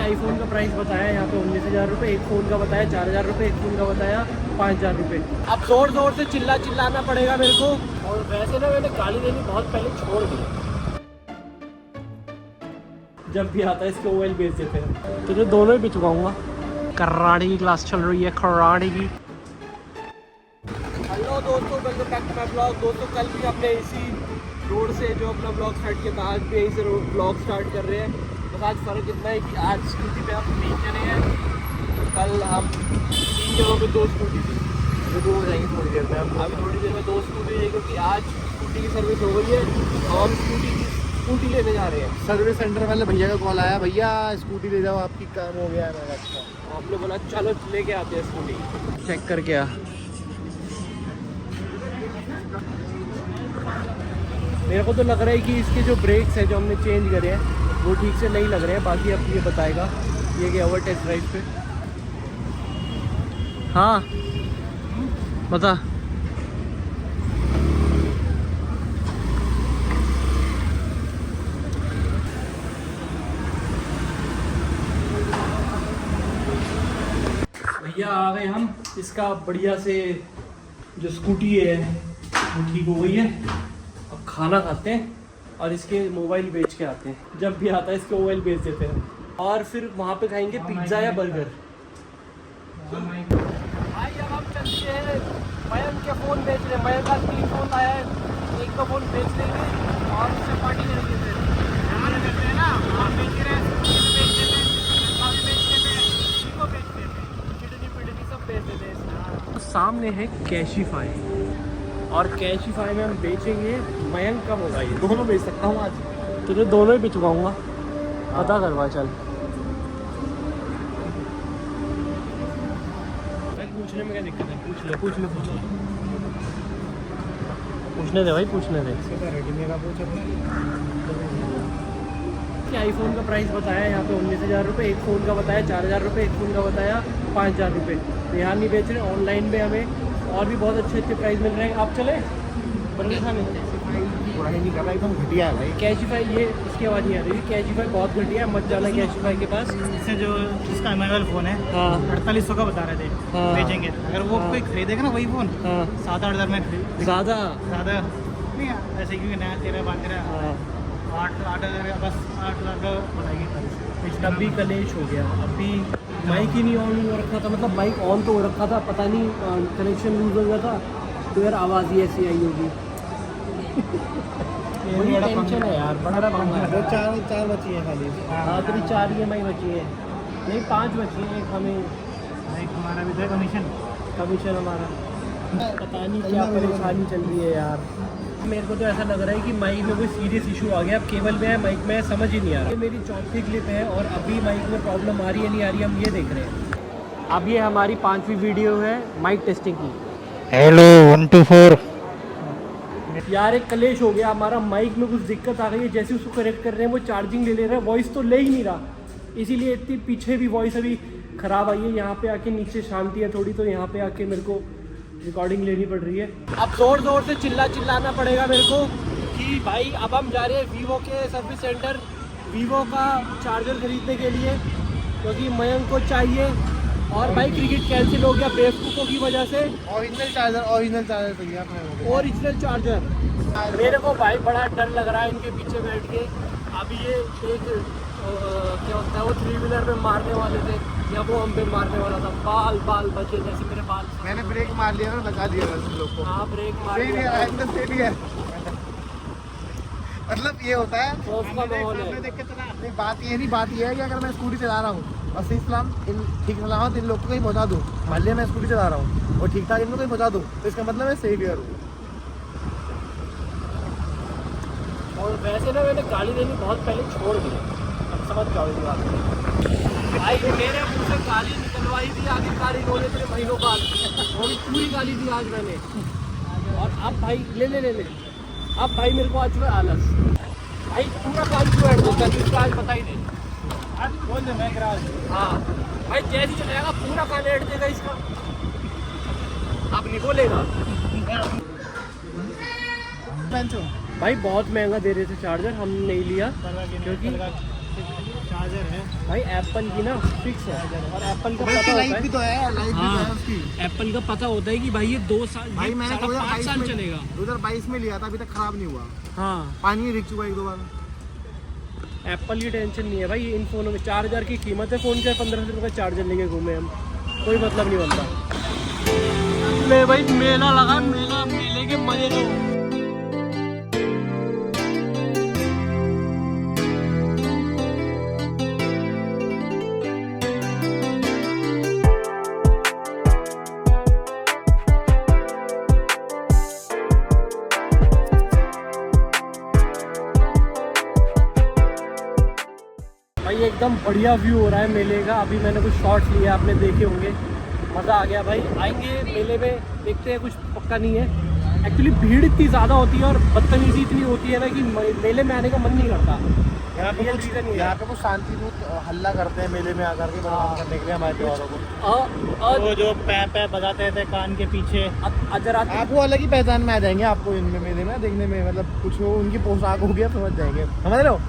IPhone का price बताया यहाँ पे 19,000 रुपये, एक फ़ोन का बताया 4,000 रुपये, एक फ़ोन का बताया 5,000 रुपये। अब ज़ोर ज़ोर से चिल्लाना पड़ेगा मेरे को। और वैसे ना मैंने गाली देनी बहुत पहले छोड़ दी, जब भी आता है इसके मोबाइल बेच देते हैं। तो जो दोनों ही बिचवाऊँगा। कराटे की क्लास चल रही है, कराटे की। हेलो दोस्तों, welcome back to my blog. दोस्तों कल भी हमने इसी रोड से जो अपना ब्लॉग स्टार्ट किया था, आज भी यहीं से ब्लॉग स्टार्ट कर रहे हैं। बस आज फ़र्क इतना है कि आज स्कूटी पे हम 3 जने हैं, कल हम 3 जगहों पे 2 स्कूटी थी, जो 2 हो जाएंगी थोड़ी देर में। हम अभी थोड़ी देर में 2 स्कूटी है, क्योंकि आज स्कूटी की सर्विस हो गई है और हम स्कूटी लेने जा रहे हैं। सर्विस सेंटर वाले भैया का कॉल आया, भैया स्कूटी ले जाओ आपकी काम हो गया है। मैंने अच्छा, आपने बोला चलो लेके आते हैं स्कूटी, चेक करके आ। मेरे को तो लग रहा है कि इसके जो ब्रेक्स हैं जो हमने चेंज करे हैं वो ठीक से नहीं लग रहे हैं। बाकी अब ये बताएगा, ये गया हुआ टेस्ट ड्राइव पे। हाँ बता। भैया आ गए हम। इसका बढ़िया से जो स्कूटी है वो ठीक हो गई है। अब खाना खाते हैं और इसके मोबाइल बेच के आते हैं। जब भी आता है इसके मोबाइल बेच देते हैं और फिर वहाँ पे खाएंगे पिज्ज़ा या बर्गर। भाई अब हम चलते हैं, मयंक के फ़ोन बेच रहे हैं। मयंक का 3 फ़ोन आया है, एक तो फ़ोन बेच लेंगे और उससे पार्टी करेंगे। फिर हमारे करते हैं ना, हम बेच रहे हैं, बेच देते हैं, सामने है कैशिफाई और कैशिफाई में हम बेचेंगे मयंक का मोबाइल। दोनों बेच सकता हूँ आज, तुझे दोनों ही बिचवाऊँगा। पता करवा चल। पूछने में क्या दिक्कत है? पूछ ले पूछने दे भाई, पूछने दे। मेरा पूछ कि आईफोन का प्राइस बताया यहाँ पे 19,000 रुपये, एक फ़ोन का बताया 4,000 रुपये, एक फ़ोन का बताया 5,000 रुपये। तो यहाँ नहीं बेच रहे, ऑनलाइन में हमें और भी बहुत अच्छे प्राइस मिल रहे हैं। आप चले बंदे खाने? नहीं कर रहा, एकदम घटिया है भाई। कैशिफाई, ये इसकी आवाज़ नहीं आ रही। कैशिफाई बहुत घटिया है, मत जाना कैशिफाई के पास। इससे जो जिसका एम फ़ोन है, हाँ 4800 का बता रहे थे। हाँ। बेचेंगे अगर वो कोई खरीदेगा ना वही फ़ोन, हाँ 7-8 हज़ार में खरीद। ज़्यादा नहीं ऐसे क्योंकि नया 13-12 हाँ। 8 हज़ार का, बस 8 हज़ार का बनाएगी। अभी कलेश हो गया। अभी माइक ही नहीं ऑन हो रखा था, मतलब माइक ऑन तो हो रखा था, पता नहीं कनेक्शन लूज हो गया था तो यार आवाज़ ही ऐसी आई होगी। बड़ी टेंशन है यार, बड़ा पंगा है। 4 बची है खाली। हाँ तेरी 4 EMI बची है, नहीं 5 बची है। एक हमें हमारा भी था कमीशन हमारा। पता नहीं क्या परेशानी चल रही है यार। मेरे को तो ऐसा लग रहा है कि माइक में कोई सीरियस इशू आ गया। अब केबल में है, माइक में है, समझ ही नहीं आ रहा। ये मेरी 4थी क्लिप है और अभी माइक में प्रॉब्लम आ रही है नहीं आ रही है, हम ये देख रहे हैं। अब ये हमारी 5वीं वीडियो है माइक टेस्टिंग की। हेलो 1 2 4। यार एक कलेश हो गया हमारा, माइक में कुछ दिक्कत आ गई है। जैसे उसको करेक्ट कर रहे हैं वो चार्जिंग ले रहा है, वॉइस तो ले ही नहीं रहा। इसीलिए इतनी पीछे भी वॉइस अभी ख़राब आई है। यहाँ पे आके नीचे शांति है थोड़ी, तो यहाँ पे आके मेरे को रिकॉर्डिंग लेनी पड़ रही है। अब ज़ोर ज़ोर से चिल्लाना पड़ेगा मेरे को कि भाई अब हम जा रहे हैं वीवो के सर्विस सेंटर, वीवो का चार्जर खरीदने के लिए, क्योंकि मयंक को चाहिए। और भाई क्रिकेट कैंसिल हो गया बेवकूफ़ों की वजह से। ओरिजिनल चार्जर भैया, ओरिजिनल चार्जर। मेरे को भाई बड़ा डर लग रहा है इनके पीछे बैठ के। अभी ये एक क्या होता है, वो 3 व्हीलर पे मारने वाले थे या वो हम पे मारने वाला था। बाल बचे जैसे मेरे बाल। मैंने ब्रेक मार लिया ना, बचा दिया बस लोग को। हाँ ब्रेक मार सही है, एकदम सही है। मतलब ये होता है खौफ का माहौल है। नहीं, बात ये है कि अगर मैं स्कूटी चला रहा हूँ और सही ठीक सलामत इन लोग को कहीं पहुँचा दूँ, मान लिया मैं स्कूटी चला रहा हूँ और ठीक ठाक इनको कहीं पहुँचा दूँ, तो इसका मतलब मैं सही क्लियर हूँ। और वैसे ना मैंने गाली देनी बहुत पहले छोड़ दी, अब समझ जाओ ये बात। भाई मेरे मुँह से गाली निकलवाई थी आखिरकार इन्होंने तेरे महीनों बाद, वो भी पूरी गाली दी आज मैंने। और अब भाई ले अब भाई मेरे को आज हुआ आलस। भाई पूरा काम क्यों ऐड होता है, इसका आज बता ही दे। बोल दे मैं हाँ भाई जैसे चलेगा पूरा काम ऐड देगा इसका, अब नहीं बोलेगा। भाई बहुत महंगा दे रहे थे चार्जर, हम नहीं लिया क्योंकि चार्जर है भाई एप्पल की ना फिक्स है, और एप्पल का भाई पता उसकी होता लाइफ भी है, तो है, लाइफ भी तो है उसकी। एप्पल का पता होता है कि भाई ये 2 साल, भाई मैंने 5 साल चलेगा। 2022 में लिया था, अभी तक खराब नहीं हुआ, हाँ, पानी रिक चुका 1-2 बार। एप्पल की टेंशन नहीं है भाई इन फ़ोनों में। 4000 की कीमत है फ़ोन के, 1500 रुपये का चार्जर लेके घूमे हम, कोई मतलब नहीं बनता। ले भाई मेला लगा, मेले के मजे लो। भाई एकदम बढ़िया व्यू हो रहा है मेले का। अभी मैंने कुछ शॉट्स लिए, आपने देखे होंगे, मज़ा आ गया भाई। आएंगे मेले में, देखते हैं, कुछ पक्का नहीं है। एक्चुअली भीड़ इतनी ज़्यादा होती है और बदतमीजी इतनी होती है ना कि मेले में आने का मन नहीं करता। यहाँ पे रियल कुछ रीज़न ये यहाँ है। पे कुछ शांतिपूर्ण हल्ला करते हैं मेले में आकर के, बदनाम करने के लिए हमारे त्योहारों को। वो जो पै बजाते थे कान के पीछे। अगर आप वो अलग ही पहचान में आ जाएंगे आपको इनमें मेले में देखने में, मतलब कुछ हो उनकी पोशाक हो गया समझ जाएंगे, समझ रहे हो।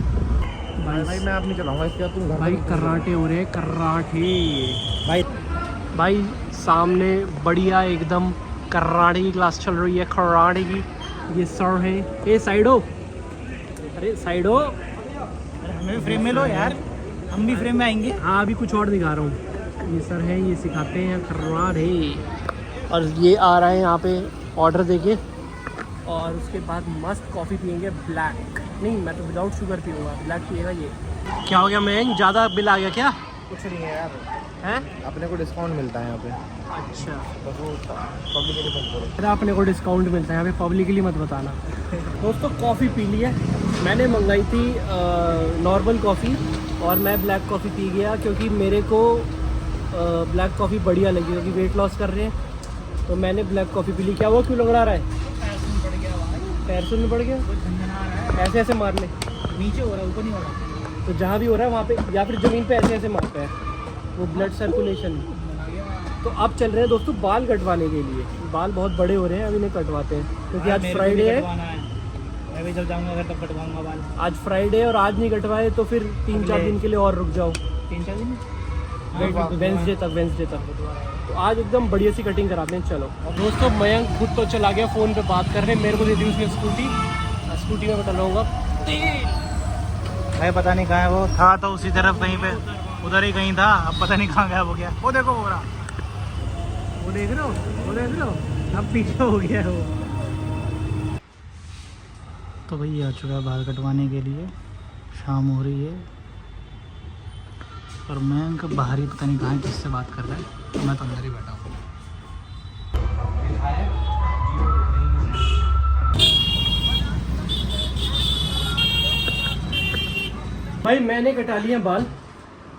भाई मैं आप नहीं चलाऊंगा इसके बाद, तुम घर भाई में- कराटे हो रहे हैं, कराटे भाई भाई सामने बढ़िया एकदम कराटे की क्लास चल रही है, कराटे की। ये सर है, ये साइड हो, अरे साइड हो। अरे हमें भी फ्रेम में लो यार, हम भी फ्रेम में आएंगे। हाँ अभी कुछ और दिखा रहा हूँ। ये सर है, ये सिखाते हैं कराटे, और ये आ रहा है यहाँ पे ऑर्डर देके, और उसके बाद मस्त कॉफ़ी पियेंगे ब्लैक। नहीं, मैं तो विदाउट शुगर पीऊँगा, ब्लैक पिएगा ये। क्या हो गया मैं, ज़्यादा बिल आ गया क्या? कुछ नहीं है यार, हैं? अपने को डिस्काउंट मिलता है यहाँ पे, अच्छा, बस वो पब्लिक के लिए अरे अपने को डिस्काउंट मिलता है यहाँ पे, पब्लिकली मत बताना। दोस्तों कॉफ़ी पी ली है, मैंने मंगाई थी नॉर्मल कॉफ़ी, और मैं ब्लैक कॉफ़ी पी गया क्योंकि मेरे को ब्लैक कॉफ़ी बढ़िया लगी, क्योंकि वेट लॉस कर रहे हैं, तो मैंने ब्लैक कॉफ़ी पी ली। क्या हुआ, क्यों लंगड़ा रहा है? पैर सुन में पड़ गया, ऐसे ऐसे मारने, नीचे हो रहा है, ऊपर नहीं हो रहा। तो जहाँ भी हो रहा है वहाँ पे, या फिर ज़मीन पे ऐसे ऐसे मारता है, वो ब्लड सर्कुलेशन। तो अब चल रहे हैं दोस्तों बाल कटवाने के लिए। बाल बहुत बड़े हो रहे हैं, अभी नहीं कटवाते हैं क्योंकि आज फ्राइडे है। मैं भी जब जाऊंगा अगर तब कटवाऊंगा बाल। आज फ्राइडे है और आज नहीं कटवाए तो फिर 3-4 दिन के लिए और रुक जाओ, 3-4 दिन वेंसडे तक। तो आज एकदम बढ़िया सी कटिंग कराते हैं। चलो दोस्तों, मयंक खुद तो चला गया फ़ोन पे बात कर रहे हैं, मेरे को दे दी उसने स्कूटी में बटन होगा। भाई पता नहीं कहाँ है वो, था तो उसी तरफ कहीं पे, उधर ही कहीं था, अब पता नहीं कहाँ गया वो। क्या वो देखो हो रहा, वो देख रहे हो, वो देख रहे हो, अब पीछे हो गया है वो। तो भाई आ चुका है बाल कटवाने के लिए, शाम हो रही है और मैं बाहर ही पता नहीं कहाँ किससे बात कर रहा है, मैं तो अंदर ही बैठा हूँ। भाई मैंने कटा लिए बाल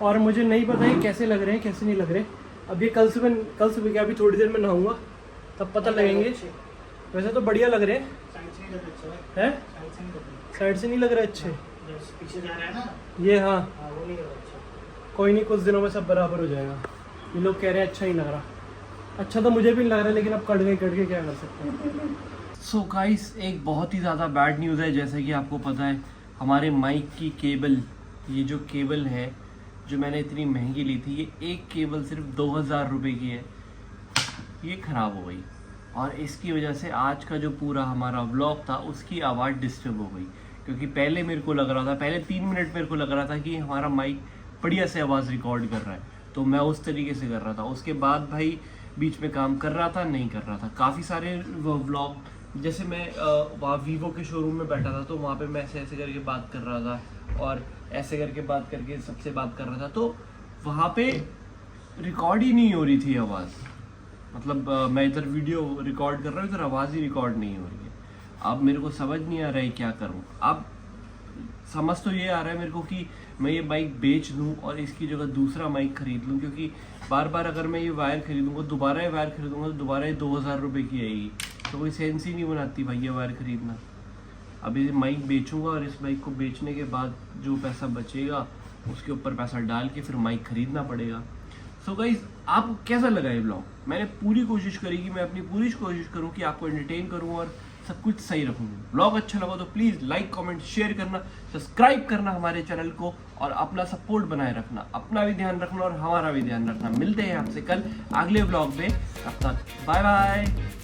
और मुझे नहीं पता है कैसे लग रहे हैं कैसे नहीं लग रहे। अब ये कल सुबह क्या, अभी थोड़ी देर में नहाऊंगा तब पता लगेंगे। वैसे तो बढ़िया लग रहे हैं, साइड से नहीं लग रहे अच्छे, पीछे जा रहा है ना ये। हाँ कोई नहीं, कुछ दिनों में सब बराबर हो जाएगा। ये लोग कह रहे हैं अच्छा नहीं लग रहा, अच्छा तो मुझे भी नहीं लग रहा, लेकिन अब कट के क्या कर सकते हैं। सो गाइस, एक बहुत ही ज़्यादा बैड न्यूज़ है। जैसे कि आपको पता है हमारे माइक की केबल, ये जो केबल है जो मैंने इतनी महंगी ली थी, ये एक केबल सिर्फ 2000 रुपये की है, ये ख़राब हो गई। और इसकी वजह से आज का जो पूरा हमारा व्लॉग था उसकी आवाज़ डिस्टर्ब हो गई। क्योंकि पहले मेरे को लग रहा था, पहले 3 मिनट मेरे को लग रहा था कि हमारा माइक बढ़िया से आवाज़ रिकॉर्ड कर रहा है, तो मैं उस तरीके से कर रहा था। उसके बाद भाई बीच में काम कर रहा था, नहीं कर रहा था। काफ़ी सारे व्लॉग, जैसे मैं वहाँ वीवो के शोरूम में बैठा था, तो वहाँ पे मैं ऐसे ऐसे करके बात कर रहा था और ऐसे करके बात करके सबसे बात कर रहा था, तो वहाँ पे रिकॉर्ड ही नहीं हो रही थी आवाज़। मतलब मैं इधर वीडियो रिकॉर्ड कर रहा हूँ, इधर आवाज़ ही रिकॉर्ड नहीं हो रही है। अब मेरे को समझ नहीं आ रहा है क्या करूँ। अब समझ तो ये आ रहा है मेरे को कि मैं ये माइक बेच दूँ और इसकी जगह दूसरा माइक खरीद लूँ, क्योंकि बार बार अगर मैं ये वायर खरीदूँगा, दोबारा ये वायर खरीदूँगा, तो दोबारा ये 2000 रुपये की आएगी, तो कोई सेंस ही नहीं बनाती भाई ये वायर खरीदना। अब ये माइक बेचूंगा और इस माइक को बेचने के बाद जो पैसा बचेगा उसके ऊपर पैसा डाल के फिर माइक खरीदना पड़ेगा। सो गाइस, आपको कैसा लगा ये ब्लॉग? मैंने पूरी कोशिश करी कि मैं अपनी पूरी कोशिश करूं कि आपको एंटरटेन करूं और सब कुछ सही रखूंगी। ब्लॉग अच्छा लगा तो प्लीज़ लाइक कमेंट शेयर करना, सब्सक्राइब करना हमारे चैनल को और अपना सपोर्ट बनाए रखना, अपना भी ध्यान रखना और हमारा भी ध्यान रखना। मिलते हैं आपसे कल अगले ब्लॉग में, तब तक बाय बाय।